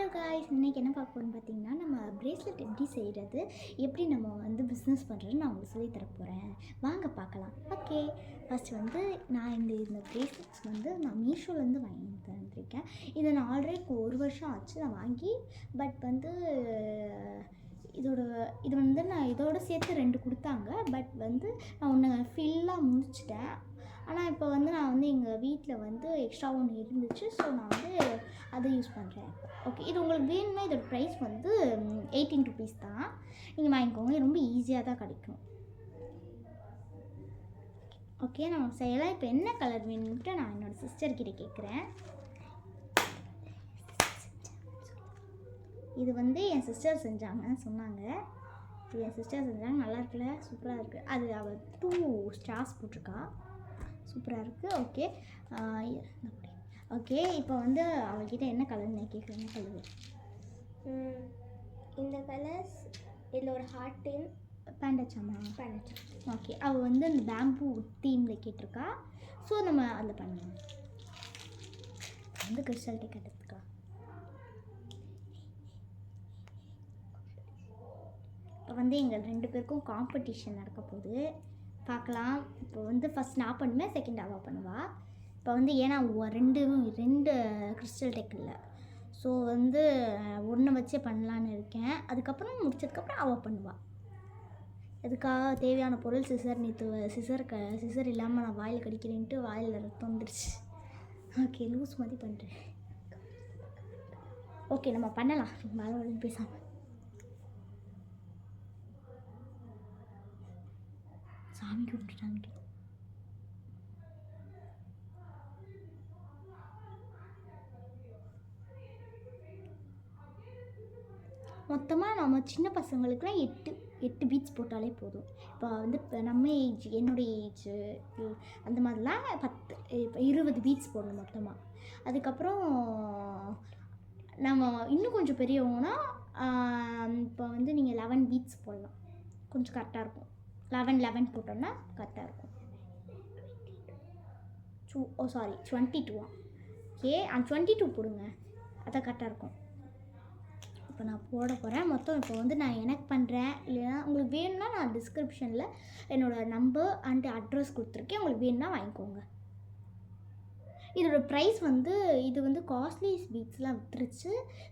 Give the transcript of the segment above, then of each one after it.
Hello guys, இன்றைக்கி என்ன பார்க்க போகிறோன்னு பார்த்தீங்கன்னா, நம்ம பிரேஸ்லெட் எப்படி செய்கிறது, எப்படி நம்ம வந்து பிஸ்னஸ் பண்ணுறதுன்னு நான் உங்களுக்கு சொல்லி தர போகிறேன். வாங்க பார்க்கலாம். ஓகே, ஃபஸ்ட்டு வந்து நான் இந்த பிரேஸ்லெட்ஸ் வந்து நான் மீஷோலேருந்து வாங்கி தந்துருக்கேன். இதை நான் ஆல்ரெடி இப்போ 1 வருஷம் ஆச்சு நான் வாங்கி. பட் வந்து இது வந்து நான் இதோடு சேர்த்து 2 கொடுத்தாங்க. பட் வந்து நான் ஒன்று ஃபில்லாக முடிச்சிட்டேன். ஆனால் இப்போ வந்து நான் வந்து எங்கள் வீட்டில் வந்து எக்ஸ்ட்ரா ஒன்று இருந்துச்சு. ஸோ நான் வந்து அதை யூஸ் பண்ணுறேன். ஓகே, இது உங்களுக்கு வேணும்னா இதோட ப்ரைஸ் வந்து 18 ருபீஸ் தான். நீங்கள் வாங்கிக்கோங்க, ரொம்ப ஈஸியாக தான் கிடைக்கும். ஓகே, நம்ம செய்யலாம். இப்போ என்ன கலர் வேணும்ட்டு நான் என்னோடய சிஸ்டர்கிட்ட கேட்குறேன். இது வந்து என் சிஸ்டர் செஞ்சாங்கன்னு சொன்னாங்க. இது என் சிஸ்டர் செஞ்சாங்க, நல்லா இருக்குல்ல, சூப்பராக இருக்குது. அது அவள் 2 ஸ்டார்ஸ் போட்டிருக்கா, சூப்பராக இருக்குது. ஓகே ஓகே, இப்போ வந்து அவள்கிட்ட என்ன கலர் நான் கேட்குறேன். என்ன கலர்? இந்த கலர்ஸ். இதில் ஒரு ஹார்ட்டு பேண்டச்சாமா. ஓகே, அவள் வந்து அந்த பேம்பூ தீமில் கேட்டிருக்கா. ஸோ நம்ம அதில் பண்ணலாம். வந்து கிறிஸ்டல் டேக் எடுத்துக்கா. இப்போ வந்து எங்கள் 2 பேருக்கும் காம்படிஷன் நடக்க போகுது, பார்க்கலாம். இப்போ வந்து ஃபஸ்ட் நான் பண்ணுவேன், செகண்ட் அவள் பண்ணுவாள். இப்போ வந்து ஏன்னா 2 கிறிஸ்டல் டெக் இல்லை, ஸோ வந்து 1 வச்சே பண்ணலான்னு இருக்கேன். அதுக்கப்புறம் முடிச்சதுக்கப்புறம் அவள் பண்ணுவாள். அதுக்காக தேவையான பொருள் சிசர். சிசர் இல்லாமல் நான் வாயில் கடிக்கிறேன்ட்டு வாயில் ரத்தம் வந்துடுச்சு. ஓகே, லூஸ் மாதிரி பண்ணுறேன். ஓகே, நம்ம பண்ணலாம். மேலே பேசாமல் சாமி கூப்பிட்டுட்டாங்க. மொத்தமாக நம்ம சின்ன பசங்களுக்குலாம் 8 பீட்ஸ் போட்டாலே போதும். இப்போ வந்து நம்ம ஏஜ், என்னுடைய ஏஜ் அந்த மாதிரிலாம் 20 பீட்ஸ் போடணும் மொத்தமாக. அதுக்கப்புறம் நம்ம இன்னும் கொஞ்சம் பெரியவங்கன்னா இப்போ வந்து நீங்கள் 11 பீட்ஸ் போடலாம், கொஞ்சம் கரெக்டாக இருக்கும். 11 போட்டோம்னா கரெக்டாக இருக்கும். 22. ஓகே, 22 போடுங்க, அதான் கரெக்டாக இருக்கும். இப்போ நான் போட போகிறேன் மொத்தம். இப்போ வந்து நான் எனக்கு பண்ணுறேன், இல்லைன்னா உங்களுக்கு வேணும்னா நான் டிஸ்கிரிப்ஷனில் என்னோடய நம்பர் அண்ட் அட்ரஸ் கொடுத்துருக்கேன். உங்களுக்கு வேணும்னா வாங்கிக்கோங்க. இதோட ப்ரைஸ் வந்து இது வந்து காஸ்ட்லி பீட்ஸ்லாம் விற்றுருச்சு.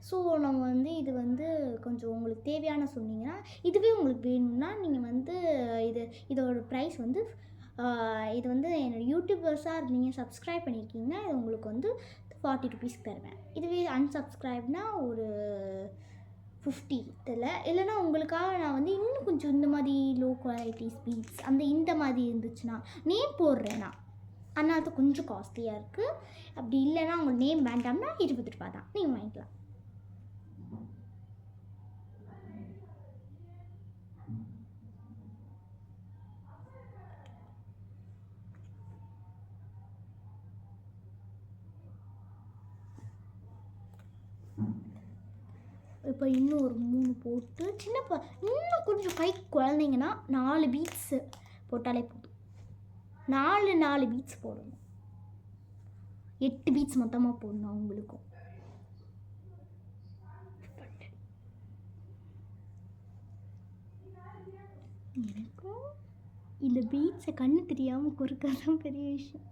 ஸோ நம்ம வந்து இது வந்து கொஞ்சம் உங்களுக்கு தேவையான சொன்னீங்கன்னா, இதுவே உங்களுக்கு வேணும்னா நீங்கள் வந்து இதோட ப்ரைஸ் வந்து இது வந்து என்னோடய யூடியூபர்ஸாக நீங்கள் சப்ஸ்கிரைப் பண்ணியிருக்கீங்கன்னா இது உங்களுக்கு வந்து 40 ருபீஸ்க்கு தருவேன். இதுவே அன்சப்ஸ்கிரைப்னா ஒரு 50 இல்லைன்னா உங்களுக்காக நான் வந்து இன்னும் கொஞ்சம் இந்த மாதிரி லோ குவாலிட்டி பீட்ஸ் இந்த மாதிரி இருந்துச்சுன்னா நேம் போடுறேன் நான். ஆனால் அது கொஞ்சம் காஸ்ட்லியாக இருக்குது. அப்படி இல்லைன்னா உங்கள் நேம் வேண்டாம்னா 20 ரூபா தான், நீங்கள் வாங்கிக்கலாம். இப்போ இன்னும் ஒரு 3 போட்டு இன்னும் கொஞ்சம் கை குழந்தைங்கன்னா 4 பீட்ஸு போட்டாலே போதும். 4 பீட்ஸ் போடணும். 8 பீட்ஸ் மொத்தமாக போடணும் அவங்களுக்கும். எனக்கும் இந்த பீட்ஸை கண்ணு தெரியாமல் குறுக்கதான் பெரிய விஷயம்.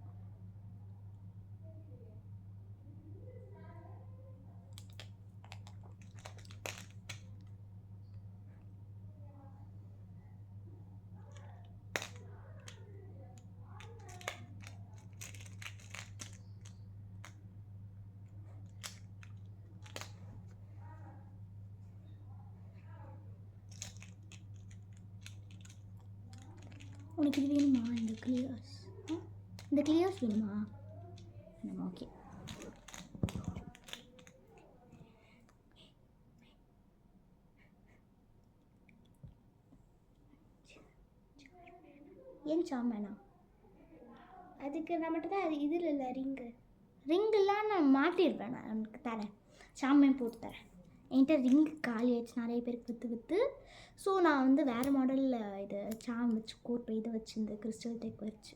உனக்கு இது வேணுமா? இந்த கிளியர்ஸ் வேணுமா? ஓகே, ஏன் சாமேனா? அதுக்கு நம்மகிட்ட தான் அது இதில் இல்லை, ரிங்கெல்லாம் நான் மாட்டிடுவேன். நான் உனக்கு தரேன், சாமியம் போட்டு தரேன். என்கிட்ட ரிங்கு காலி ஆயிடுச்சு நிறைய பேருக்கு விற்று. ஸோ நான் வந்து வேறு மாடலில் இது சாம் வச்சு கோட் இதை வச்சு இந்த கிறிஸ்டல் டெக் வச்சு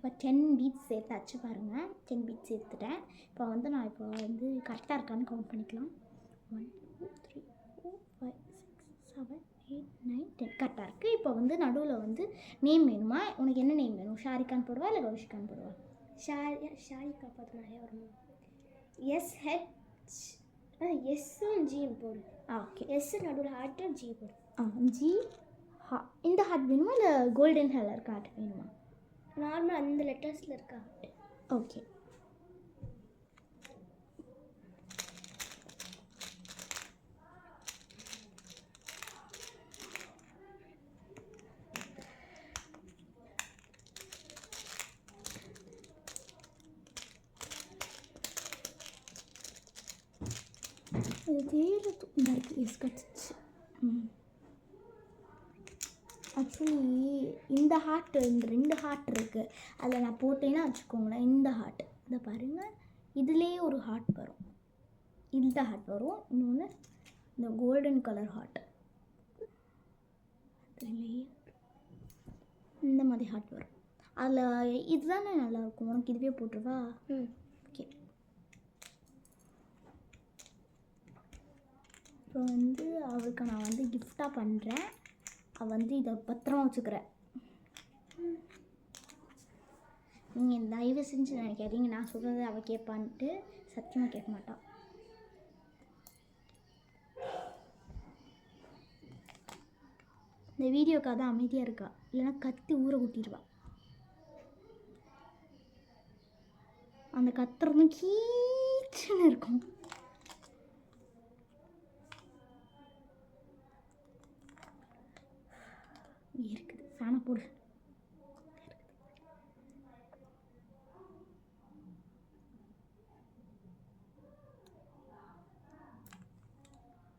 இப்போ 10 பீட்ஸ் சேர்த்தாச்சு பாருங்கள். 10 பீட்ஸ் சேர்த்துட்டேன். இப்போ வந்து நான் இப்போ வந்து கரெக்டாக இருக்கான்னு கவுண்ட் பண்ணிக்கலாம். 1 2 3 4 5 6 7 8 9 10 கரெக்டாக இருக்குது. இப்போ வந்து நடுவில் வந்து நேம் வேணுமா? உனக்கு என்ன நேம் வேணும்? ஷாரிகான் போடுவா இல்லை கௌஷிகான் போடுவா? ஷாரிகா பார்த்து நிறைய வருமா? எஸ்ஸும் ஜியும் போடு. ஓகே. எஸ் நடுவில் ஹார்ட்டு, ஜி போடு. ஜி இந்த ஹார்ட் வேணுமா இல்லை கோல்டன் கலர் ஹார்ட் வேணுமா? நார்மல் அந்த லெட்டர்ஸில் இருக்க ஹார்ட். ஓகே. இது தேர்வு இந்த இருக்குது. எஸ் கிடச்சிச்சு. ஆக்சுவலி இந்த ஹார்ட், இந்த 2 ஹார்ட் இருக்குது. அதில் நான் போட்டேன்னா வச்சுக்கோங்களேன், இந்த ஹார்ட் இதை பாருங்கள், இதுலேயே ஒரு ஹார்ட் வரும். இந்த ஹார்ட் வரும். இன்னொன்று இந்த கோல்டன் கலர் ஹார்ட், அதுலேயே இந்த மாதிரி ஹார்ட் வரும். அதில் இதுதானே நல்லாயிருக்கும். உனக்கு இதுவே போட்டுருவா? ஓகே. இப்போ வந்து அவளுக்கு நான் வந்து கிஃப்டாக பண்ணுறேன். அவள் வந்து இதை பத்திரமா வச்சுக்கிறேன். நீங்கள் தயவு செஞ்சு நினைக்காதீங்க நான் சொல்கிறது அவள் கேட்பான்ட்டு. சத்தியமாக கேட்க மாட்டாள். இந்த வீடியோக்காக தான் அமைதியாக இருக்கா, இல்லைன்னா கத்தி ஊற ஊட்டிடுவா. அந்த கத்துறதும் கீச்சுன்னு இருக்கும். இருக்குது ஃபேனை போடு.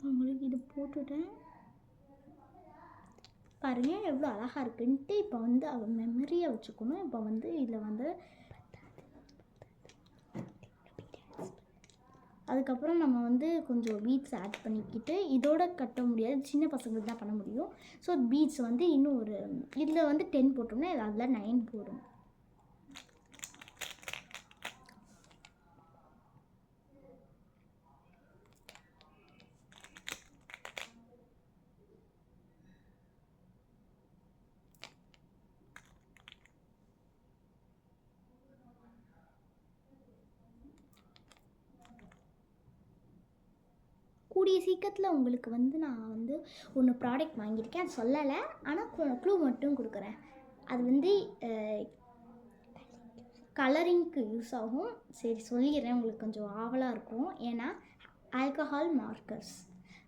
உங்களுக்கு இது போட்டுட்டேன் பாருங்கள் எவ்வளோ அழகாக இருக்குன்ட்டு. இப்போ வந்து அவள் மெமரியை வச்சுக்கணும். இப்போ வந்து இதில் வந்து அதுக்கப்புறம் நம்ம வந்து கொஞ்சம் பீட்ஸ் ஆட் பண்ணிக்கிட்டு, இதோட கட்ட முடியாது, சின்ன பசங்களுக்கு தான் பண்ண முடியும். ஸோ பீட்ஸ் வந்து இன்னும் ஒரு இதில் வந்து 10 போட்டோம்னா அதில் 9 போடும். கூடிய சீக்கிரத்தில் உங்களுக்கு வந்து நான் வந்து ஒன்று ப்ராடக்ட் வாங்கியிருக்கேன். அது சொல்லலை, ஆனால் க்ளூ மட்டும் கொடுக்குறேன். அது வந்து கலரிங்க்கு யூஸ் ஆகும். சரி சொல்லிடுறேன், உங்களுக்கு கொஞ்சம் ஆவலாக இருக்கும். ஏன்னா ஆல்கஹால் மார்க்கர்ஸ்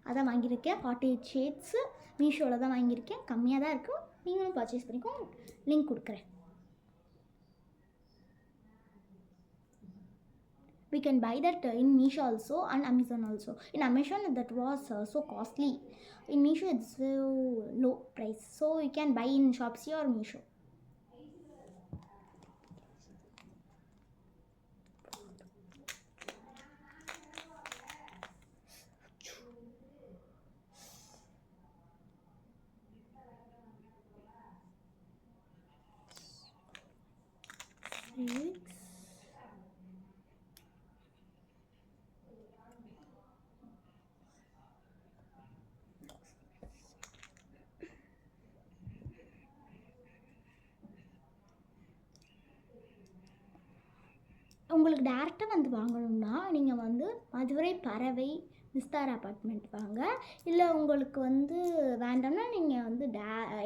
அதான் வாங்கியிருக்கேன். 48 ஷேட்ஸு மீஷோவில் தான் வாங்கியிருக்கேன். கம்மியாக தான் இருக்கும். நீங்களும் பர்ச்சேஸ் பண்ணிக்கோங்க. லிங்க் கொடுக்குறேன். We can buy that in Meesho also and Amazon also. In Amazon that was so costly. In Meesho it's so low price. So you can buy in Shopsy or Meesho. உங்களுக்கு டேரெக்டாக வந்து வாங்கணும்னா நீங்கள் வந்து மதுரை பறவை Vistaar apartment வாங்க. இல்லை உங்களுக்கு வந்து வேண்டாம்னா நீங்கள் வந்து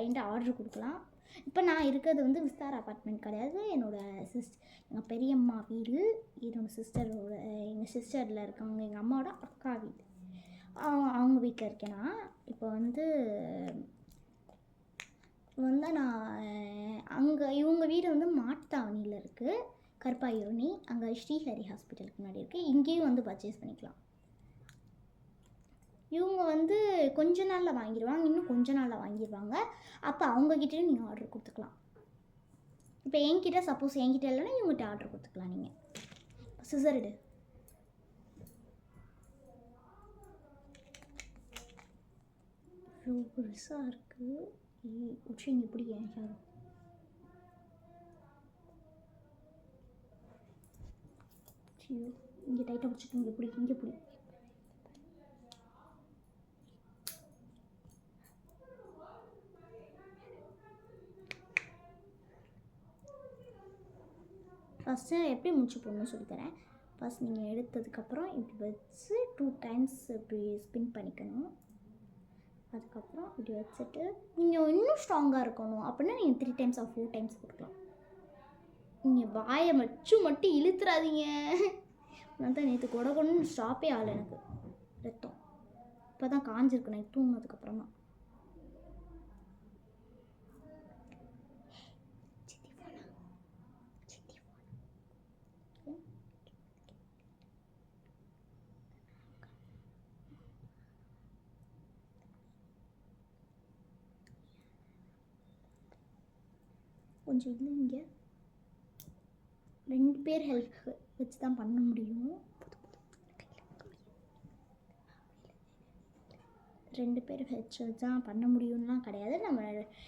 என்கிட்ட ஆர்டர் கொடுக்கலாம். இப்போ நான் இருக்கிறது வந்து விஸ்தார் அப்பார்ட்மெண்ட் கிடையாது. எங்கள் பெரியம்மா வீடு, எங்கள் சிஸ்டரில் இருக்கவங்க எங்கள் அம்மாவோட அக்கா வீடு. அவங்க வீட்டில் இருக்கேன்னா இப்போ வந்து நான் அங்கே இவங்க வீடு வந்து மாட்டாவணியில் இருக்குது, கருப்பாயூரணி. அங்கே ஸ்ரீஹரி ஹாஸ்பிட்டலுக்கு முன்னாடி இருக்குது. இங்கேயும் வந்து பர்ச்சேஸ் பண்ணிக்கலாம். இவங்க வந்து கொஞ்ச நாளில் வாங்கிடுவாங்க, இன்னும் கொஞ்ச நாளில் வாங்கிடுவாங்க. அப்போ அவங்கக்கிட்டே நீங்கள் ஆர்டர் கொடுத்துக்கலாம். இப்போ என்கிட்ட சப்போஸ் என்கிட்ட இல்லைன்னா இவங்ககிட்ட ஆர்டர் கொடுத்துக்கலாம். நீங்கள் சிசர் எடு. இவ்வளோ பெருசாக இருக்குது. உச்சி இப்படி ஏன் சார் ஐயோ இங்கே டைட்டாக பிடிச்சிட்டு இங்கே பிடி இங்கே பிடி. ஃபஸ்ட்டு எப்படி மூச்சு போடணும்னு சொல்லித்தரேன். ஃபஸ்ட் நீங்கள் எடுத்ததுக்கப்புறம் இப்படி வச்சு 2 டைம்ஸ் இப்படி ஸ்பின் பண்ணிக்கணும். அதுக்கப்புறம் இப்படி வச்சுட்டு நீங்கள் இன்னும் ஸ்ட்ராங்காக இருக்கணும் அப்படின்னா நீங்கள் 3 டைம்ஸ் ஆர் 4 டைம்ஸ் கொடுக்கலாம். நீங்கள் வாயை மட்டும் இழுத்துறாதீங்க. நான் தான் நேற்று கொடன்னு ஸ்டாப்பே ஆகலை எனக்கு ரத்தம். இப்போ தான் காஞ்சிருக்கு நான் தூங்கினதுக்கப்புறம் தான். கொஞ்சம் இல்லைங்க, 2 பேர் ஹெல்ப் வச்சு தான் பண்ண முடியும். 2 பேர் வச்சு தான் பண்ண முடியும்லாம் கிடையாது. நம்ம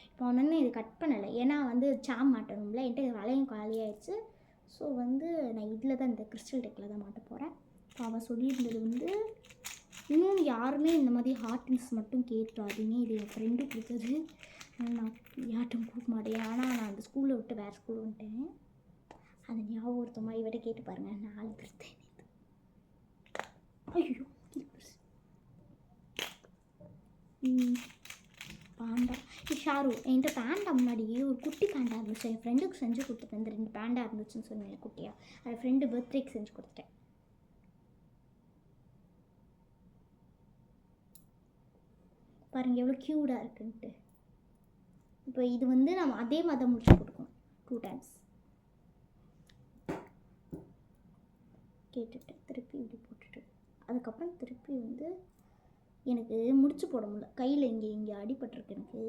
இப்போ ஒன்று இது கட் பண்ணலை, ஏன்னா வந்து சாம் மாட்டணும்ல. என்கிட்ட வலையும் காலியாகிடுச்சு. ஸோ வந்து நான் இதில் தான் இந்த கிறிஸ்டல் டெக்கில் தான் மாட்ட போகிறேன். இப்போ அவன் சொல்லியிருந்தது வந்து இன்னும் யாருமே இந்த மாதிரி ஹார்டின்ஸ் மட்டும் கேட்டுறாதீங்க, இது என் ஃப்ரெண்டு கொடுத்தது, நான் யார்ட்டும் கொடுக்க மாட்டேன். ஆனால் நான் அந்த ஸ்கூலை விட்டு வேறு ஸ்கூல் வந்துட்டேன். அதை ஞாபகம் ஒருத்த மாதிரி விட கேட்டு பாருங்கள். 4 திருத்தேன். ஐயோ பேண்டா ஷாரு என்கிட்ட பேண்டா முன்னாடி ஒரு குட்டி பேண்டா இருந்துச்சு. என் ஃப்ரெண்டுக்கு செஞ்சு கொடுத்துட்டேன். இந்த 2 பேண்டா இருந்துச்சுன்னு சொன்னேன் குட்டியாக. அது ஃப்ரெண்டு பர்த்டேக்கு செஞ்சு கொடுத்துட்டேன். பாருங்கள் எவ்வளோ க்யூட்டாக இருக்குன்ட்டு. இப்போ இது வந்து நம்ம அதே மாதிரி முடிச்சு போட்டுக்கோம் 2 டைம்ஸ். கேட்டுட்டு திருப்பி இப்படி போட்டுட்டு அதுக்கப்புறம் திருப்பி வந்து எனக்கு முடிச்சு போட முடியல, கையில் இங்கே அடிபட்டிருக்கு எனக்கு.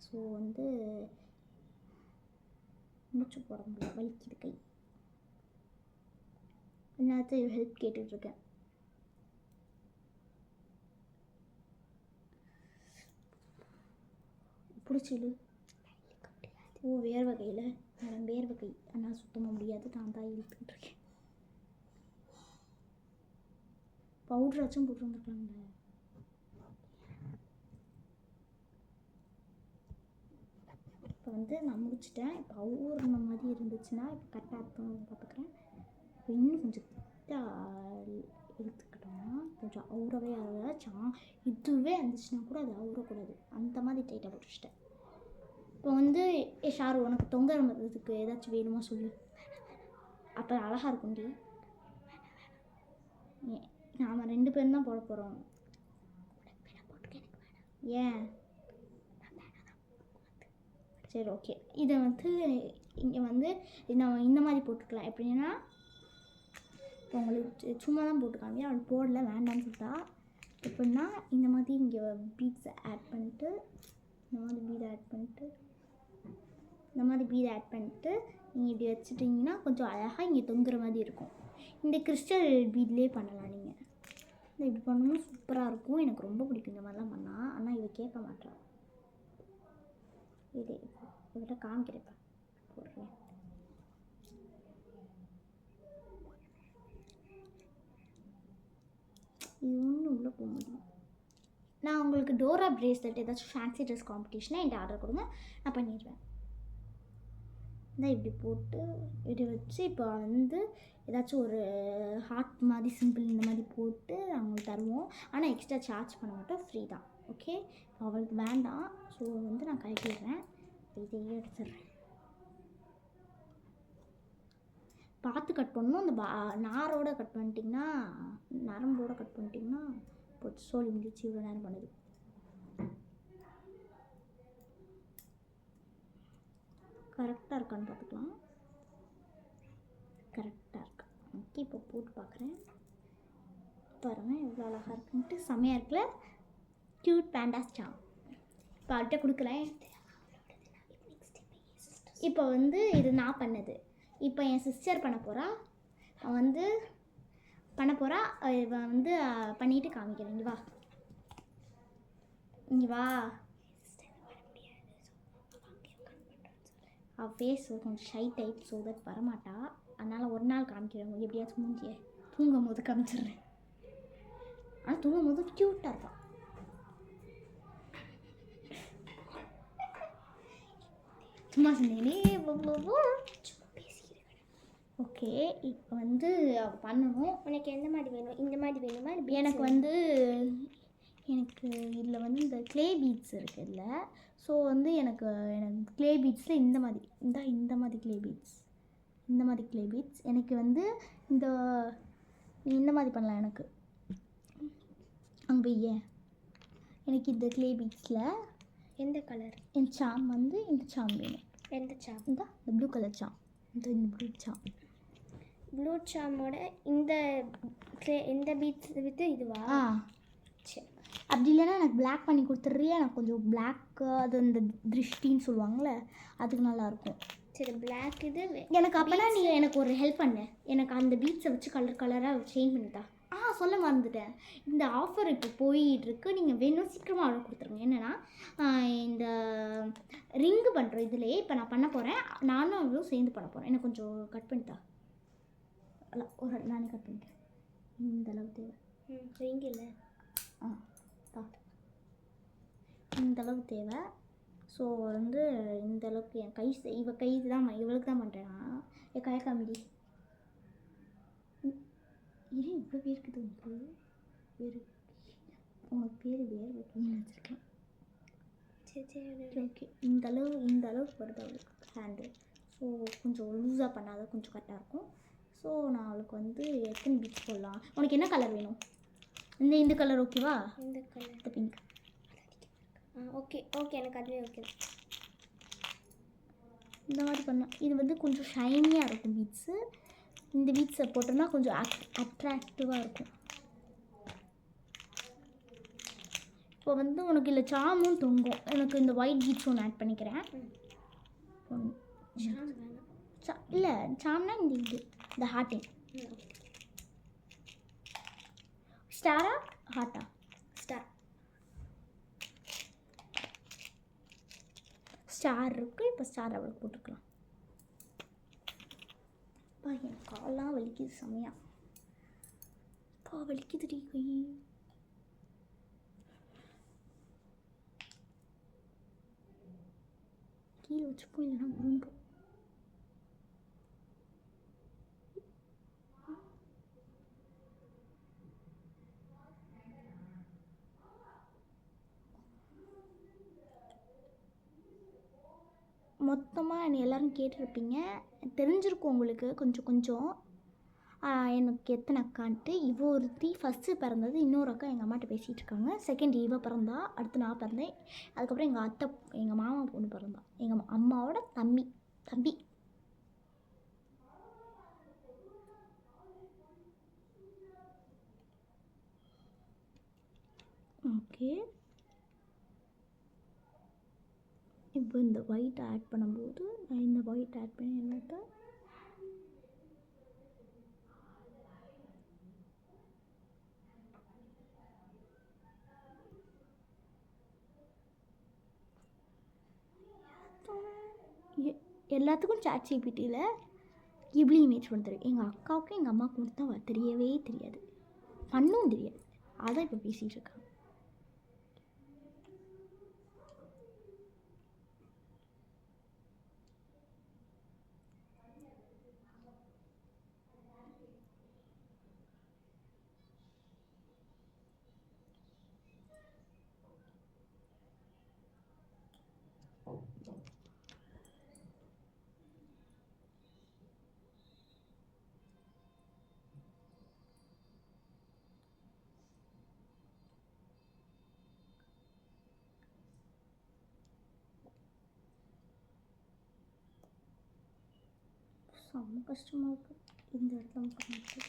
ஸோ வந்து முடிச்சு போட முடியல, வலிக்குது கை. எல்லாத்தையும் ஹெல்ப் கேட்டுட்ருக்கேன். பிடிச்சிடு. ஓ வேர்வை கையில், மேடம் வேர்வை கை, ஆனால் சுத்தமாக முடியாது, நான் தான் இழுத்துக்கிட்டு இருக்கேன். பவுட்ராச்சும் போட்டு வந்துருக்காங்க. இப்போ வந்து நான் முடிச்சிட்டேன். இப்போ அவுர்ன மாதிரி இருந்துச்சுன்னா இப்போ கரெக்டாக இருக்குன்னு பார்த்துக்கிறேன். இப்போ இன்னும் கொஞ்சம் இழுத்துக்கிட்டோம்னா கொஞ்சம் அவுரவே ஆகாதான். இதுவே இருந்துச்சுன்னா கூட அது அவுரக்கூடாது, அந்த மாதிரி டைட்டாக போட்டுச்சிட்டேன். இப்போ வந்து ஷாரு உனக்கு தொங்குறதுக்கு ஏதாச்சும் வேணுமா சொல்லு, அப்போ அழகாக இருக்கும்டி. நாம் 2 பேரும் தான் போட போகிறோம். ஏன் சரி ஓகே. இதை வந்து இங்கே வந்து நம்ம இந்த மாதிரி போட்டுக்கலாம். எப்படின்னா இப்போ உங்களுக்கு சும்மா தான் போட்டுக்காங்க, அவள் போடல வேண்டாம்னு சொல்லிட்டா. எப்படின்னா இந்த மாதிரி இங்கே பீட்ஸை ஆட் பண்ணிட்டு இந்த மாதிரி பீடை ஆட் பண்ணிட்டு நீங்கள் இப்படி வச்சுட்டிங்கன்னா கொஞ்சம் அழகாக இங்கே தொங்குற மாதிரி இருக்கும். இந்த கிறிஸ்டல் பீட்லேயே பண்ணலாம். நீங்கள் இப்படி பண்ணணும், சூப்பராக இருக்கும். எனக்கு ரொம்ப பிடிக்கும் இந்த மாதிரிலாம் பண்ணால். ஆனால் இவ கேட்க மாட்டாள். இது இவர்கிட்ட காமிக்கிறப்ப போடுறேன். இது ஒன்றும் உள்ளே போக முடியும். நான் உங்களுக்கு டோரா பிரேஸ்லெட் ஏதாச்சும் ஃபேன்சி ட்ரெஸ் காம்படிஷனாக என்கிட்ட ஆர்டர் கொடுங்க, நான் பண்ணிடுவேன். இதான் இப்படி போட்டு இப்படி வச்சு இப்போ வந்து ஏதாச்சும் ஒரு ஹார்ட் மாதிரி சிம்பிள் இந்த மாதிரி போட்டு அவங்களுக்கு தருவோம். ஆனால் எக்ஸ்ட்ரா சார்ஜ் பண்ண மாட்டோம், ஃப்ரீ தான். ஓகே, அவளுக்கு வேண்டாம். ஸோ வந்து நான் கழட்டிடுறேன். இதையே எடுத்துடுறேன். பார்த்து கட் பண்ணணும். அந்த நாரோட கட் பண்ணிட்டிங்கன்னா, நரம்போடு கட் பண்ணிட்டிங்கன்னா போச்சு, சோழி முடிச்சு. இவ்வளோ நேரம் பண்ணுது. கரெக்டாக இருக்கான்னு பார்த்துக்கலாம். கரெக்டாக இருக்கா? ஓகே, இப்போ போட்டு பார்க்குறேன். பாருங்கள் எவ்வளோ அழகாக இருக்குன்ட்டு. செம்மையாக இருக்குல்ல? க்யூட் பேண்டாஸ் சாம். இப்போ அவள்கிட்ட கொடுக்குறேன். இப்போ வந்து இது நான் பண்ணது. இப்போ என் சிஸ்டர் பண்ண போகிறா. அவன் வந்து பண்ண போகிறா. இவன் வந்து பண்ணிவிட்டு காமிக்கிறேன். இங்கே வா, இங்கே வா. அவள் ஃபேஸ் கொஞ்சம் ஷை டைப், ஸோ தட் வரமாட்டா. அதனால் ஒரு நாள் காமிக்கிறேன் எப்படியாச்சும் மூஞ்சியை. தூங்கும் போது காமிச்சிடுறேன். ஆனால் தூங்கும் போது க்யூட்டாக இருப்பான். சும்மா சொன்னேனே. ஓகே, இப்போ வந்து பண்ணணும். உனக்கு எந்த மாதிரி வேணும்? இந்த மாதிரி வேணுமா? எனக்கு வந்து இதில் வந்து இந்த க்ளே பீட்ஸ் இருக்குதுல்ல. ஸோ வந்து எனக்கு க்ளே பீட்ஸில் இந்த மாதிரி க்ளே பீட்ஸ், எனக்கு வந்து இந்த மாதிரி பண்ணலாம். எனக்கு அங்கே எனக்கு இந்த க்ளே பீட்ஸில் எந்த கலர்? என் சாம் வந்து இந்த சாம் வேணும். எந்த சாம்? இந்த ப்ளூ கலர் சாம். இந்த ப்ளூ சாம். ப்ளூ சாமோட இந்த பீட்ஸ் வித்து இதுவா? சரி, அப்படி இல்லைன்னா எனக்கு பிளாக் பண்ணி கொடுத்துட்றியா? எனக்கு கொஞ்சம் பிளாக்கு, அது இந்த திருஷ்டின்னு சொல்லுவாங்கள்ல, அதுக்கு நல்லாயிருக்கும். சரி, பிளாக் இது எனக்கு அப்போனா நீ எனக்கு ஒரு ஹெல்ப் பண்ணு. எனக்கு அந்த பீட்ஸை வச்சு கலராக சேஞ்ச் பண்ணிட்டா. சொல்ல மறந்துட்டேன். இந்த ஆஃபர் இப்போ போயிட்டுருக்கு. நீங்கள் வேணும் சீக்கிரமாக ஆர்டர் கொடுத்துருங்க. என்னென்னா இந்த ரிங்கு பண்ணுறோம். இதுலேயே இப்போ நான் பண்ண போகிறேன். நானும் அவளும் சேர்ந்து பண்ண போகிறேன். எனக்கு கொஞ்சம் கட் பண்ணிட்டா. நானே கட் பண்ணிட்டேன். இந்த அளவு தேவை. ரிங் இல்லை. இந்த அளவு தேவை. ஸோ வந்து இந்த அளவுக்கு என் கை இவளுக்கு தான் பண்ணுறேன். என் கையை காமிடி. ஏன் இவ்வளோ பேருக்குது உனக்கு பேர் வேறு வைக்கணும்னு வச்சுருக்கேன். சரி, ஓகே. இந்த அளவுக்கு வருது அவளுக்கு ஹேண்டு. ஸோ கொஞ்சம் லூஸாக பண்ணாத கொஞ்சம் கரெக்டாக இருக்கும். ஸோ நான் அவளுக்கு வந்து எத்தனை பீட்ஸ் போடலாம்? உனக்கு என்ன கலர் வேணும்? இந்த கலர் ஓகேவா? இந்த கலர், இந்த பிங்க். ஓகே, எனக்கு அதுவே ஓகே. இந்த மாதிரி பண்ணால் இது வந்து கொஞ்சம் ஷைனியாக இருக்கும் பீட்ஸு. இந்த பீட்ஸை போட்டோம்னா கொஞ்சம் அட்ராக்டிவாக இருக்கும். இப்போ வந்து உனக்கு இல்லை சாமும் தொங்கும். எனக்கு இந்த ஒயிட் பீட்ஸ் ஒன்று ஆட் பண்ணிக்கிறேன். இல்லை சாம்னா இந்த ஹார்ட்டிங். ஸ்டாரா ஹார்ட்டா? ஸ்டார் இருக்குது. இப்போ ஸ்டார் அவளுக்கு போட்டுக்கலாம். என் காலெலாம் வலிக்குது செம்மையா. வலிக்குதுடி கை. கீழே வச்சுப்போம், இல்லைன்னா உருண்டும். மொத்தமாக என்னை எல்லோரும் கேட்டிருப்பீங்க, தெரிஞ்சிருக்கும் உங்களுக்கு கொஞ்சம். எனக்கு எத்தனை அக்கான்ட்டு. இவ ஒருத்தி ஃபஸ்ட்டு பிறந்தது. இன்னொரு அக்கா எங்கள் அம்மாட்ட பேசிகிட்டு இருக்காங்க. செகண்ட் இவ பிறந்தா. அடுத்து நான் பிறந்தேன். அதுக்கப்புறம் எங்கள் மாமா பொண்ணு பிறந்தா. எங்கள் அம்மாவோட தம்பி. ஓகே, இப்போ இந்த ஒயிட் ஆட் பண்ணும்போது நான் இந்த ஒயிட் ஆட் பண்ணி என்னத்தை எல்லாத்துக்கும் ChatGPTயில் கிப்ளி இமேஜ் பண்ண தெரியும். எங்கள் அக்காவுக்கும் எங்கள் அம்மாவுக்கு மட்டும் தான் தெரியவே தெரியாது, பண்ணும் தெரியாது. அதான் இப்போ பேசிகிட்டு இருக்காங்க. செம்ம கஷ்டமாக இருக்குது இந்த இடத்துல மட்டும்.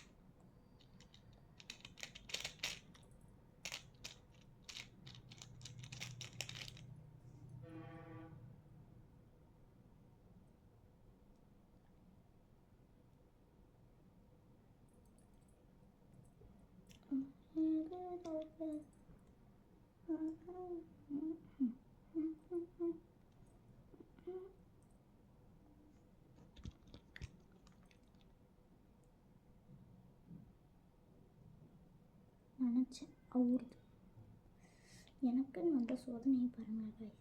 ஊறுது. எனக்குன்னு வந்த சோதனையை பாருங்கள் guys.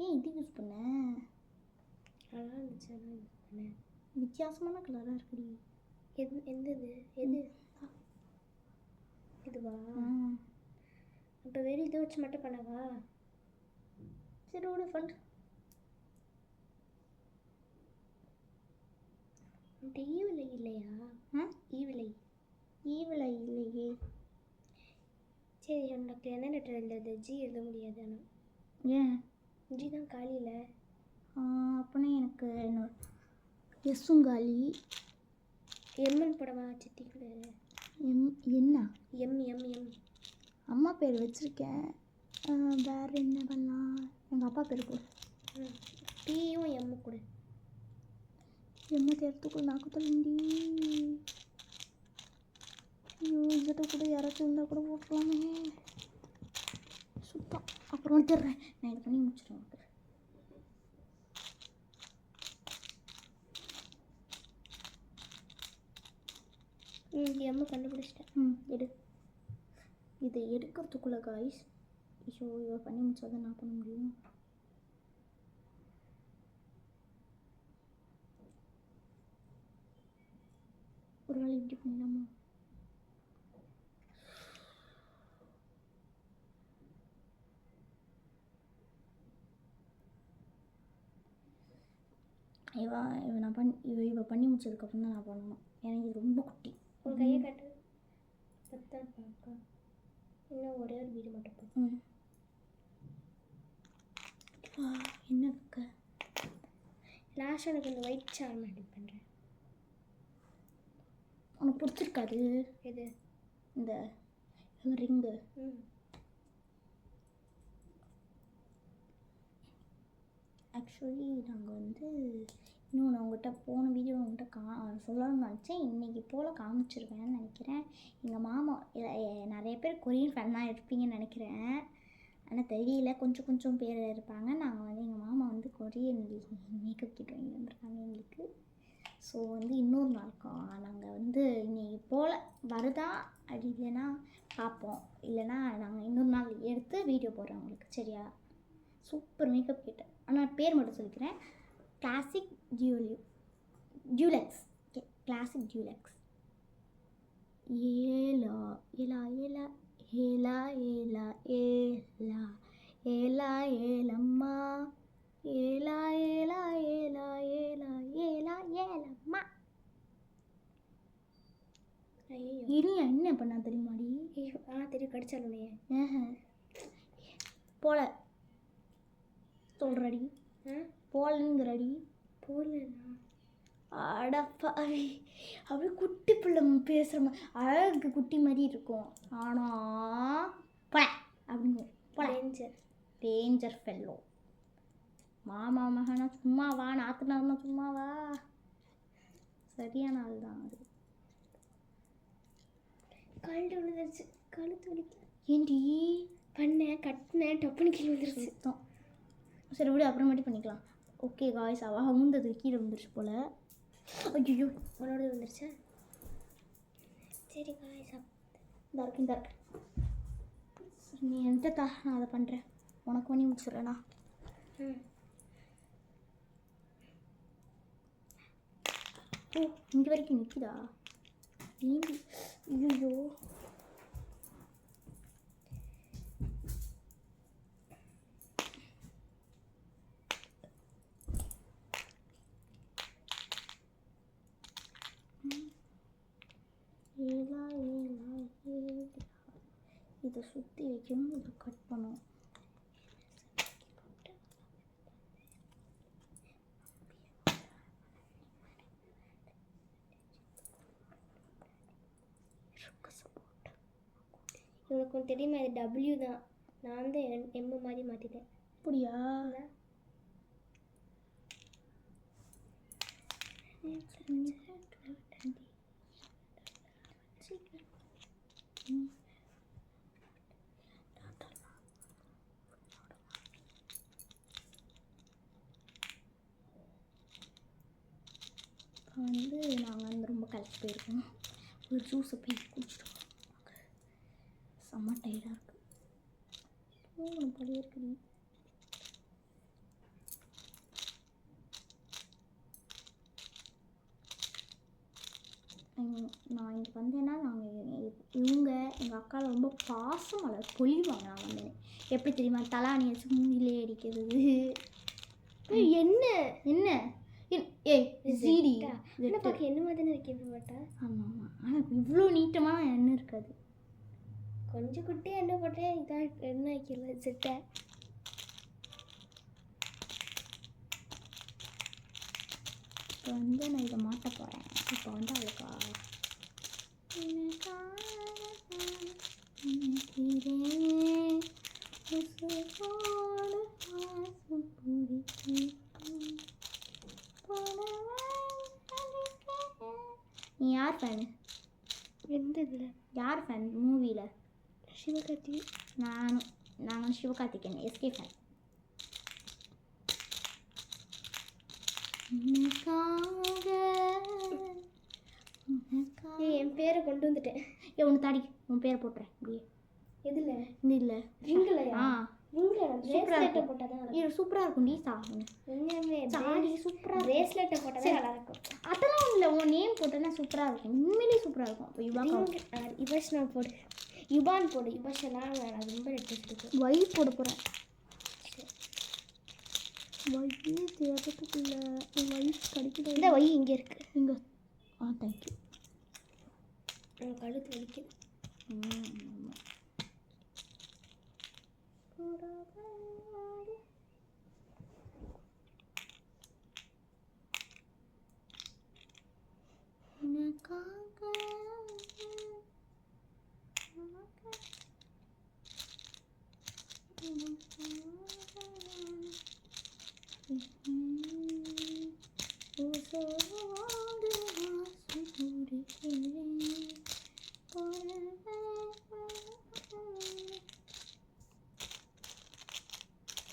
ஏன் இது யூஸ் பண்ண? நல்லா இருந்துச்சு, அதான் யூஸ் பண்ணேன். வித்தியாசமான கலராக இருக்குடி. எந்தது எது இதுவா? அப்போ வெறும் இதை வச்சு மட்டும் பண்ணவா? சரி விடு ஃபண்ட். உன்கிட்ட ஈவிலை இல்லையா? ஈவிலை இல்லையே. சரி, உனக்கு என்ன லெட்டர் எழுதுறது? ஜி எழுத முடியாது. ஆனால் ஏன்? ஜி தான் காலியில். அப்போனா எனக்கு என்னோட எஸ்ஸும் காலி. எம்என் படவா? சித்திக்குள்ள என்ன? எம் எம் எம் அம்மா பேர் வச்சுருக்கேன். வேறு என்ன பண்ணலாம்? எங்கள் அப்பா பேர் கொடு. டீயும் எம்மு கொடு. எம்மை தேர்த்துக்குள்ள நாக்குத்தலண்டி. ஐயோ, இதை கூட யாராச்சும் இருந்தால் கூட போட்டுக்கலாமே. சுத்தம். அப்புறம் வந்துடுறேன். நான் இதை பண்ணி முடிச்சிடுறேன் உனக்கு. எம்மு கண்டுபிடிச்சிட்டேன். எடு. இதை எடுக்கிறதுக்குள்ளே காய்ஸ். ஐயோ, இவ பண்ணி முடிச்சாதான் நான் பண்ண முடியும். ஒரு நாள் இப்படி பண்ணலாமா? இவ பண்ணி முடிச்சதுக்கப்புறம் தான் நான் பண்ணணும். எனக்கு இது ரொம்ப குட்டி. உன் கையை காட்டு. பத்தான் பார்க்க இன்னும் ஒரே ஒரு வீடு மட்டும் போதும். என்ன இருக்க? லாஸ்ட் எனக்கு இந்த ஒயிட் சார்ம் எடிட் பண்ணுறேன். உனக்கு பிடிச்சிருக்காது? எது? இந்த ரிங்கு. ஆக்சுவலி நாங்கள் வந்து இன்னும் நான் உங்கள்கிட்ட போன வீடியோ உங்கள்கிட்ட சொல்லணும்னு நினச்சேன். இன்றைக்கி போல் காமிச்சிருவேன்னு நினைக்கிறேன். எங்கள் மாமா நிறைய பேர் கொரியன் ஃபேனாக இருப்பீங்கன்னு நினைக்கிறேன். ஆனால் தெரியல, கொஞ்சம் பேர் இருப்பாங்க. நாங்கள் வந்து எங்கள் மாமா வந்து கொரியன் மேக்கப் கிட் வாங்கி வந்திருக்காங்க எங்களுக்கு. ஸோ வந்து இன்னொரு நாள் நாங்கள் வந்து இன்னைக்கு போல் வருதா அப்படி இல்லைன்னா பார்ப்போம். இல்லைன்னா நாங்கள் இன்னொரு நாள் எடுத்து வீடியோ போடுறோம் உங்களுக்கு. சரியா? Super makeup kit. ஆனால் பேர் மட்டும் சொல்லிக்கிறேன். Classic deluxe. Classic deluxe. ஏலா ஏலா ஏலா ஏலா ஏலா ஏலா ஏலா ஏலம்மா ஏலா ஏலா ஏலா ஏலா ஏலா ஏலம்மா. இனி என்ன பண்ணா தெரியுமாடி? தெரியும், கடிச்சாலுமே போல சொல்கிறடி. போலங்கிறடி. போலண்ணா அடப்பாவி, அப்படியே குட்டி பிள்ளை பேசுகிற மாதிரி அழகு குட்டி மாதிரி இருக்கும். ஆனால் போல அப்படின்னு போல. Danger fellow. மாமா மகனா சும்மாவா? நாத்துனாருனா சும்மாவா? சரியான ஆள் தான் அது. கழுத்து விழுந்துருச்சு. கழுத்து வலிக்கு. ஏண்டி பண்ணேன், கட்டினேன், டப்புனு கீழே விழுந்துருச்சு. சுத்தம். சரி விட, அப்புறமேட்டு பண்ணிக்கலாம். ஓகே காய்ஸ், அவள் உந்தது கீழே விழுந்துருச்சு போல். ஐயோ, உன்னோட விழுந்துருச்சா? சரி காய்ஸ், இந்த இருக்கு. நீ என்கிட்ட தா, நான் அதை பண்ணுறேன். உனக்கு பண்ணி முடிச்சிடுறேண்ணா. ஓ, இங்கே வரைக்கும் நிற்கிதா? ஏண்டி? ஐயோ, ஏலா ஏலா ஏலா. இதை சுற்றி வைக்கணும், இதை கட் பண்ணும். உனக்கு தெரியுமா, இது டபிள்யூ தான். நான் தான் எம்மு மாதிரி மாற்றிட்டேன். அப்படியா? இப்போ வந்து நாங்கள் வந்து ரொம்ப களைச்சி போயிருக்கோம். ஒரு ஜூஸை போய் குடிச்சிட்டு செம்ம டயர்டாக இருக்குது. பழைய இருக்குது. நான் இங்கே வந்தேன்னா நாங்கள் இவங்க எங்கள் அக்காவில் ரொம்ப பாசம் மலர் பொழிவாங்க. நான் வந்தேன் எப்படி தெரியுமா, தலாணி வச்சு மூஞ்சிலே அடிக்கிறது. என்ன என்ன ஏய் ஜீடி என்ன பார்க்க என்ன மாதிரி இருக்கேன் மாட்டா. ஆமாம் ஆமாம், ஆனால் இவ்வளோ நீட்டமான எண்ணெய் இருக்காது. கொஞ்சம் குட்டியாக என்ன போட்டேன், இதான் என்ன வைக்கல செட்டை. இப்போ வந்து நான் இதை மாட்ட போகிறேன். இப்போ வந்து அவளுக்கா நீ யார் ஃபேனு? எந்த இதில் யார் ஃபேன் மூவியில்? சிவகார்த்தி. நானும் சிவகார்த்திகேயன் எஸ்கே ஃபேன். என் பேரை கொண்டு வந்துட்டேன். உனக்கு தாடி உன் பேரை போட்டுறேன் அப்படியே. எதில்? இந்த இல்லை ரிங்கிலையா? ஆ ரிங்கில் பிரேஸ்லெட்டை போட்டால் தான் இது சூப்பராக இருக்கும். டி சாப்பிடு உண்மையாகவே சாடி சூப்பராக. பிரேஸ்லெட்டை போட்டால் தான் நல்லா இருக்கும். அதெல்லாம் இல்லை, உன் நேம் போட்டோன்னா சூப்பராக இருக்கும். உண்மையிலேயே சூப்பராக இருக்கும். இப்போ யுபாஷ்னா போடு, யுபான் போடு. யுபாஷெல்லாம் வேணாம், ரொம்ப இன்ட்ரெஸ்ட் இருக்குது. வை போட போகிறேன். வை தேட்டத்துக்குள்ள வை கிடைக்குது. இந்த வை இங்கே இருக்குது. இங்கே தேங்க்யூ. கழுத்து வலிக்குது.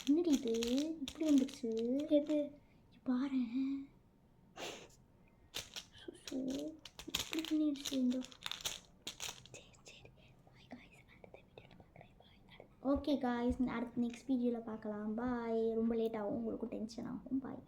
என்னடி இது இப்படி வந்துடுச்சு? எது பாரு இப்படி பண்ணிடுச்சு. இந்த ஓகே காய்ஸ், அடுத்து நெக்ஸ்ட் வீடியோவில் பார்க்கலாம். பாய். ரொம்ப லேட் ஆகும், உங்களுக்கும் டென்ஷன் ஆகும். பாய்.